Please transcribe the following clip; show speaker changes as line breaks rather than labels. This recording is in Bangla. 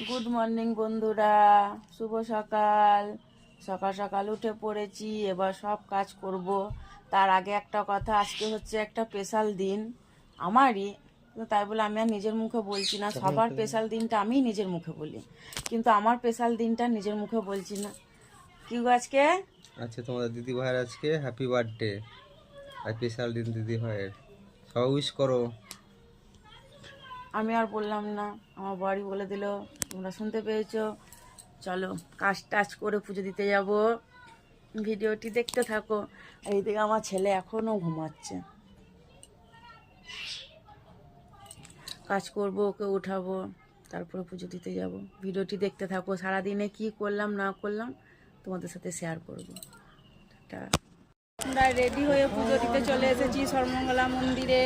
গুড মর্নিং বন্ধুরা, শুভ সকাল। সকাল সকাল উঠে পড়েছি, এবার সব কাজ করব। তার আগে একটা কথা, আজকে হচ্ছে একটা স্পেশাল দিন আমারই, তো তাই বলে আমি আর নিজের মুখে বলছি না। সবার স্পেশাল দিনটা আমি নিজের মুখে বলি, কিন্তু আমার স্পেশাল দিনটা নিজের মুখে বলছি না। কি গো আজকে?
আচ্ছা, তোমাদের দিদি ভাইয়ের আজকে হ্যাপি বার্থডে, আর স্পেশাল দিন দিদি ভাইয়ের, সবাই উইশ করো।
আমি আর বললাম না, আমার বাড়ি বলে দিল, তোমরা শুনতে পেয়েছো। চলো কাজ টাজ করে পুজো দিতে যাব, ভিডিওটি দেখতে থাকো। আর এইদিকে আমার ছেলে এখনও ঘুমাচ্ছে। কাজ করব, ওকে উঠাবো, তারপরে পুজো দিতে যাব। ভিডিওটি দেখতে থাকো, সারাদিনে কি করলাম না করলাম তোমাদের সাথে শেয়ার করবো। আমরা রেডি হয়ে পুজো দিতে চলে এসেছি সর্বমঙ্গলা মন্দিরে।